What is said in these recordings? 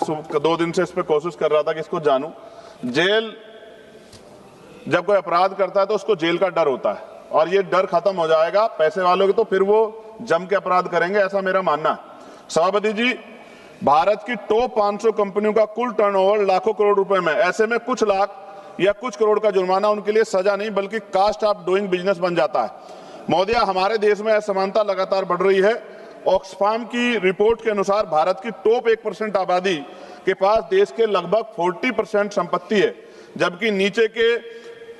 2 दिन से इस पर कोशिश कर रहा था कि इसको जानूं। जेल, जब कोई अपराध करता है तो उसको जेल का डर होता है, और ये डर खत्म हो जाएगा पैसे वालों के, तो फिर वो जम के अपराध करेंगे, ऐसा मेरा मानना है। सभापति जी, भारत की टॉप 500 कंपनियों का कुल टर्नओवर लाखों करोड़ रुपए में, ऐसे में कुछ लाख या कुछ करोड़ का जुर्माना उनके लिए सजा नहीं बल्कि कास्ट ऑफ डूइंग बिजनेस बन जाता है। महोदया, हमारे देश में असमानता लगातार बढ़ रही है। ऑक्सफाम की रिपोर्ट के अनुसार भारत की टॉप 1% आबादी के पास देश के लगभग 40% संपत्ति है, जबकि नीचे के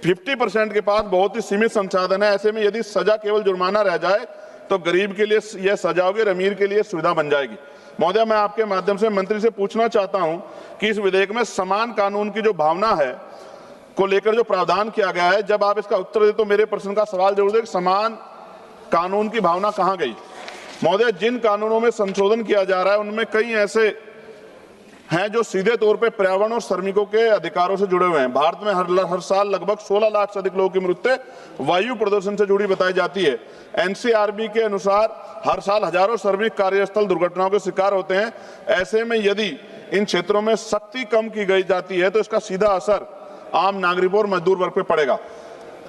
50% के पास बहुत ही सीमित संसाधन है। ऐसे में यदि सजा केवल जुर्माना रह जाए तो गरीब के लिए यह सजा होगी, अमीर के लिए सुविधा बन जाएगी। महोदया, मैं आपके माध्यम से मंत्री से पूछना चाहता हूं कि इस विधेयक में समान कानून की जो भावना है को लेकर जो प्रावधान किया गया है, जब आप इसका उत्तर दे तो मेरे प्रश्न का सवाल जरूर दे कि समान कानून की भावना कहां गई। महोदय, जिन कानूनों में संशोधन किया जा रहा है उनमें कई ऐसे हैं जो सीधे तौर पे पर्यावरण और श्रमिकों के अधिकारों से जुड़े हुए हैं। भारत में हर साल लगभग 16 लाख से अधिक लोगों की मृत्यु वायु प्रदूषण से जुड़ी बताई जाती है। एनसीआरबी के अनुसार हर साल हजारों श्रमिक कार्यस्थल दुर्घटनाओं के शिकार होते हैं। ऐसे में यदि इन क्षेत्रों में सख्ती कम की गई जाती है तो इसका सीधा असर आम नागरिकों और मजदूर वर्ग पे पड़ेगा।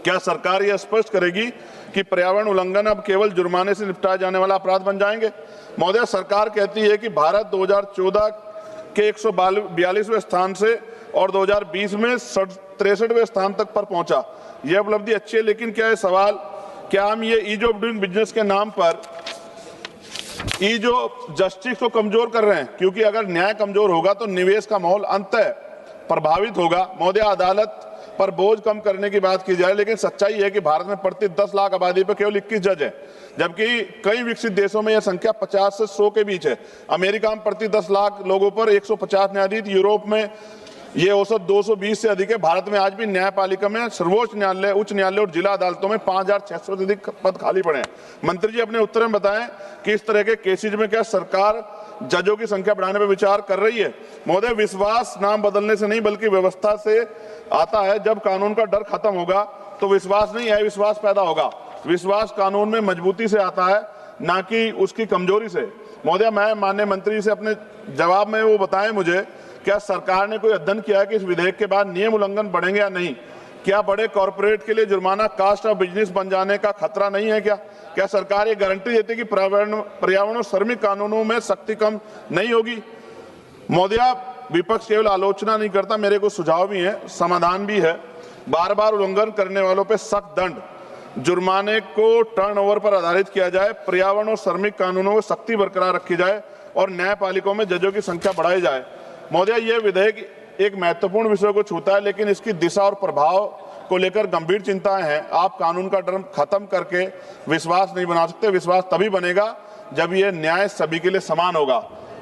क्या सरकार यह स्पष्ट करेगी कि पर्यावरण उल्लंघन अब केवल जुर्माने से निपटाए जाने वाला अपराध बन जाएंगे? महोदय, सरकार कहती है कि भारत 2014 के 142वें स्थान से और 2020 में 63वें स्थान तक पर पहुंचा। यह उपलब्धि अच्छी है, लेकिन क्या है सवाल, क्या हम ये ईज ऑफ डूइंग बिजनेस के नाम पर ईज ऑफ जस्टिस को कमजोर कर रहे हैं? क्योंकि अगर न्याय कमजोर होगा तो निवेश का माहौल अंततः प्रभावित होगा। महोदय, अदालत पर बोझ कम करने की बात की जाए, लेकिन सच्चाई है कि भारत में प्रति 10 लाख आबादी पर केवल 21 जज है, जबकि कई विकसित देशों में यह संख्या 50 से 100 के बीच है। अमेरिका में प्रति 10 लाख लोगों पर 150 न्यायाधीश, यूरोप में ये औसत 220 से अधिक है। भारत में आज भी न्यायपालिका में सर्वोच्च न्यायालय, उच्च न्यायालय और जिला अदालतों में 5600 से अधिक पद खाली पड़े हैं। मंत्री जी, अपने उत्तर में बताएं कि इस तरह के केसेज में क्या सरकार जजों की संख्या बढ़ाने पर विचार कर रही है? महोदय, विश्वास नाम बदलने से नहीं बल्कि व्यवस्था से आता है। जब कानून का डर खत्म होगा तो विश्वास नहीं है, विश्वास पैदा होगा। विश्वास कानून में मजबूती से आता है, ना कि उसकी कमजोरी से। महोदय, मैं माननीय मंत्री से अपने जवाब में वो बताएं मुझे, क्या सरकार ने कोई अध्ययन किया है कि इस विधेयक के बाद नियम उल्लंघन बढ़ेंगे या नहीं? क्या बड़े कॉर्पोरेट के लिए जुर्माना कास्ट ऑफ बिजनेस बन जाने का खतरा नहीं है? क्या सरकार ये गारंटी देती है कि पर्यावरण और श्रमिक कानूनों में सख्ती कम नहीं होगी? महोदया, विपक्ष केवल आलोचना नहीं करता, मेरे को सुझाव भी है, समाधान भी है। बार बार उल्लंघन करने वालों पर सख्त दंड, जुर्माने को टर्नओवर पर आधारित किया जाए, पर्यावरण और श्रमिक कानूनों में सख्ती बरकरार रखी जाए और न्यायपालिकाओं में जजों की संख्या बढ़ाई जाए। महोदय, यह विधेयक एक महत्वपूर्ण विषय को छूता है, लेकिन इसकी दिशा और प्रभाव को लेकर गंभीर चिंताएं हैं। आप कानून का डर खत्म करके विश्वास नहीं बना सकते। विश्वास तभी बनेगा जब यह न्याय सभी के लिए समान होगा।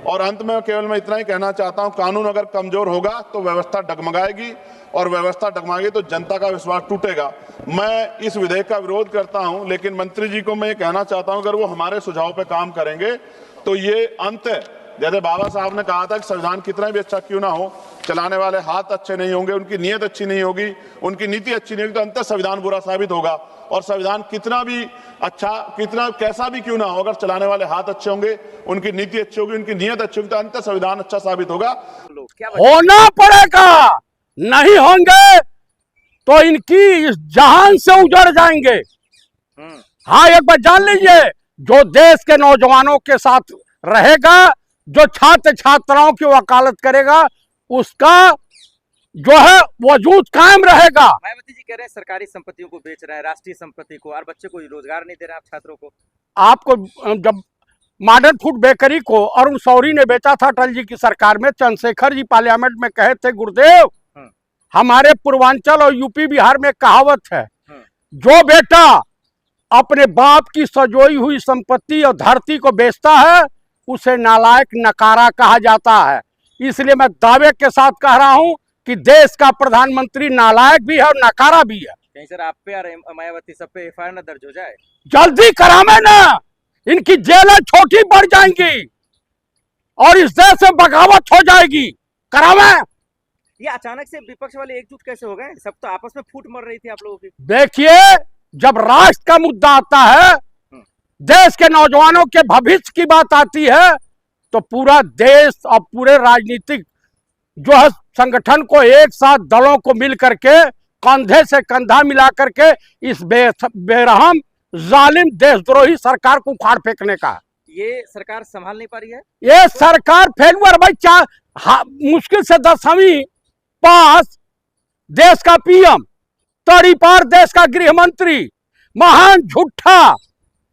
और अंत में केवल मैं इतना ही कहना चाहता हूं, कानून अगर कमजोर होगा तो व्यवस्था डगमगाएगी, और व्यवस्था डगमगाएगी तो जनता का विश्वास टूटेगा। मैं इस विधेयक का विरोध करता हूं, लेकिन मंत्री जी को मैं ये कहना चाहता हूं, अगर वो हमारे सुझाव पे काम करेंगे तो ये अंत, जैसे बाबा साहब ने कहा था कि संविधान कितना भी अच्छा क्यों ना हो, चलाने वाले हाथ अच्छे नहीं होंगे, उनकी नीयत अच्छी नहीं होगी, उनकी नीति अच्छी नहीं होगी, तो अंततः संविधान बुरा साबित होगा। और संविधान कितना भी अच्छा, कितना कैसा भी क्यों ना हो, अगर चलाने वाले हाथ अच्छे होंगे, उनकी नीति अच्छी होगी, उनकी नीयत अच्छी होगी, तो अंततः संविधान अच्छा साबित होगा। होना पड़ेगा, नहीं होंगे तो इनकी इस जहान से उजड़ जाएंगे। हाँ, एक बार जान लीजिए, जो देश के नौजवानों के साथ रहेगा, जो छात्र छात्राओं की वकालत करेगा, उसका जो है वजूद कायम रहेगा। मायावती जी कह रहे हैं सरकारी संपत्तियों को बेच रहा है, राष्ट्रीय संपत्ति को, और बच्चे को रोजगार नहीं दे रहे आप छात्रों को। आपको जब मॉडर्न फूड बेकरी को अरुण शौरी ने बेचा था अटल जी की सरकार में, चंद्रशेखर जी पार्लियामेंट में कहे थे, गुरुदेव हमारे पूर्वांचल और यूपी बिहार में कहावत है, जो बेटा अपने बाप की सजोई हुई संपत्ति और धरती को बेचता है उसे नालायक नकारा कहा जाता है। इसलिए मैं दावे के साथ कह रहा हूं कि देश का प्रधानमंत्री नालायक भी है और नकारा भी है। कहीं सर आप पे और मायावती सब पे एफआईआर न दर्ज हो जाए? जल्दी करावे ना, इनकी जेलें छोटी बढ़ जाएंगी और इस देश से बगावत हो जाएगी। करावे। ये अचानक से विपक्ष वाले एकजुट कैसे हो गए? सब तो आपस में फूट मर रही थी आप लोगों की। देखिए, जब राष्ट्र का मुद्दा आता है, देश के नौजवानों के भविष्य की बात आती है, तो पूरा देश और पूरे राजनीतिक जो है संगठन को एक साथ दलों को मिल करके कंधे से कंधा मिला करके इस बेरहम जालिम देशद्रोही सरकार को उखाड़ फेंकने का। ये सरकार संभाल नहीं पा रही है। ये सरकार फेलुअर भाई, मुश्किल से 10वीं पास, देश का पीएम, तड़ीपार देश का गृह मंत्री, महान झूठा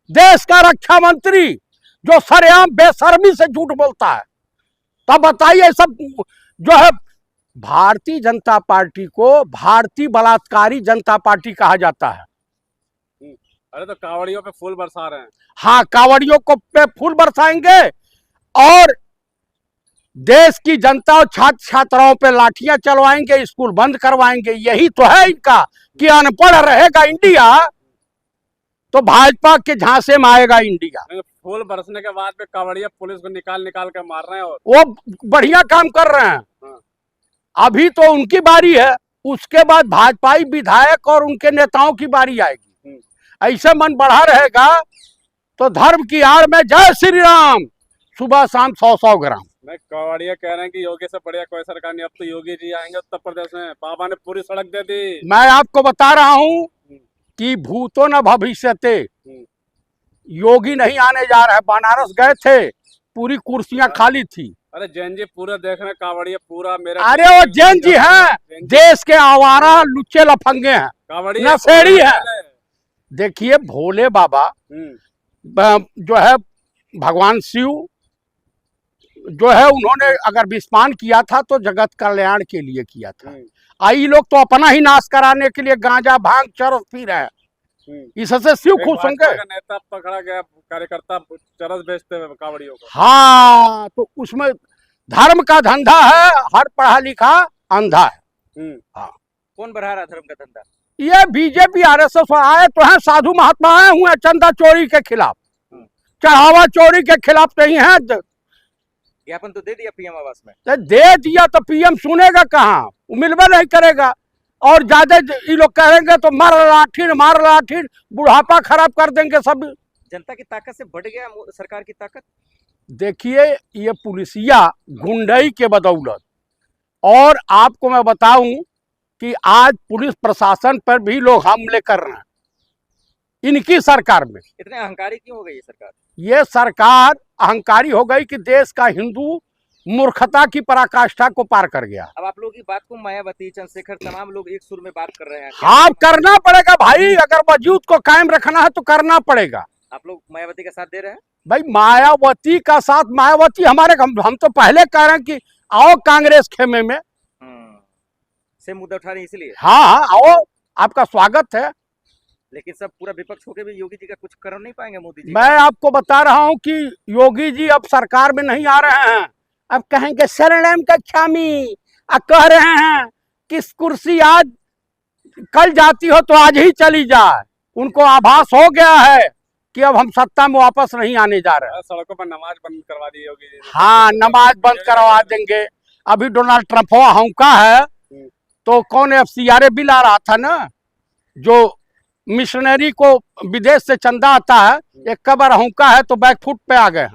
देश का रक्षा मंत्री जो सरेआम बेशर्मी से झूठ बोलता है। तब बताइए सब जो है भारतीय जनता पार्टी को भारतीय बलात्कारी जनता पार्टी कहा जाता है। अरे तो कावड़ियों पे फूल बरसा रहे हैं। हाँ, कावड़ियों को पे फूल बरसाएंगे और देश की जनता और छात्र छात्राओं पे लाठियां चलवाएंगे, स्कूल बंद करवाएंगे। यही तो है इनका कि अनपढ़ रहेगा इंडिया तो भाजपा के झांसे में आएगा इंडिया। फूल बरसने के बाद में कावड़िया पुलिस को निकाल निकाल कर मार रहे हैं और वो बढ़िया काम कर रहे हैं। अभी तो उनकी बारी है, उसके बाद भाजपाई विधायक और उनके नेताओं की बारी आएगी। ऐसे मन बढ़ा रहेगा तो धर्म की आड़ में जय श्री राम सुबह शाम 100-100 ग्राम। मैं कावड़िया कह रहे हैं कि योगी से बढ़िया कोई सरकार नहीं। अब तो योगी जी आएंगे उत्तर प्रदेश में, बाबा ने पूरी सड़क दे दी। मैं आपको बता रहा हूं कि भूतो न भविष्यते, योगी नहीं आने जा रहे। बनारस गए थे, पूरी कुर्सियां खाली थी। अरे जैन जी पूरे देख रहे हैं कावड़िया पूरा मेरा। अरे वो जैन जी हैं, देश के आवारा लुच्चे लफंगे हैं, कावड़िया नशेड़ी है। देखिए भोले बाबा जो है भगवान शिव जो है, उन्होंने अगर विस्मान किया था तो जगत कल्याण के लिए किया था। आई लोग तो अपना ही नाश कराने के लिए गांजा भांग चरस पी रहे हैं। इससे शिव खुश होंगे। नेता पकड़ा गया, कार्यकर्ता चरस बेचते हुए कावड़ियों को। हाँ, तो उसमें धर्म का धंधा है, हर पढ़ा लिखा अंधा है। हाँ, कौन बढ़ा रहा धर्म का धंधा? ये बीजेपी आरएसएस आए तो हैं, साधु महात्मा आए हुए हैं चंदा चोरी के खिलाफ, चढ़ावा चोरी के खिलाफ नहीं है। ज्ञापन तो दे दिया पीएम आवास में। तो दे दिया तो पीएम सुनेगा कहाँ, वो मिलवा नहीं करेगा। और ज्यादा ये लोग कहेंगे तो मार लाठीन बुढ़ापा खराब कर देंगे सब। जनता की ताकत से बढ़ गया सरकार की ताकत। देखिए ये पुलिसिया गुंडई के बदौलत, और आपको मैं बताऊं कि आज पुलिस प्रशासन पर भी लोग हमले कर रहे हैं इनकी सरकार में। इतने अहंकारी क्यों हो गई ये सरकार? ये सरकार अहंकारी हो गई कि देश का हिंदू मूर्खता की पराकाष्ठा को पार कर गया। अब आप लोगों की बात को मायावती, चंद्रशेखर, तमाम लोग एक सुर में बात कर रहे हैं। हाँ, करना पड़ेगा भाई, अगर वजूद को कायम रखना है तो करना पड़ेगा। आप लोग मायावती का साथ दे रहे हैं? भाई मायावती का साथ, मायावती हमारे, हम तो पहले कह रहे हैं कि आओ कांग्रेस खेमे में से मुद्दा उठा रहे इसलिए। हाँ, आओ, आपका स्वागत है। लेकिन सब पूरा विपक्ष होकर भी योगी जी का कुछ कर नहीं पाएंगे मोदी जी। मैं आपको बता रहा हूं कि योगी जी अब सरकार में नहीं आ रहे हैं। अब कहेंगे शरणम कच्छामी, कह रहे हैं कि कुर्सी आज कल जाती हो तो आज ही चली जाए। उनको आभास हो गया है कि अब हम सत्ता में वापस नहीं आने जा रहे हैं। सड़कों पर नमाज बंद करवा दी योगी जी। हाँ, नमाज बंद करवा देंगे। अभी डोनाल्ड ट्रंप हौका है तो कौन FCRA बिल आ रहा था ना, जो मिशनरी को विदेश से चंदा आता है, एक कबर हौका है तो बैकफुट पे आ गए।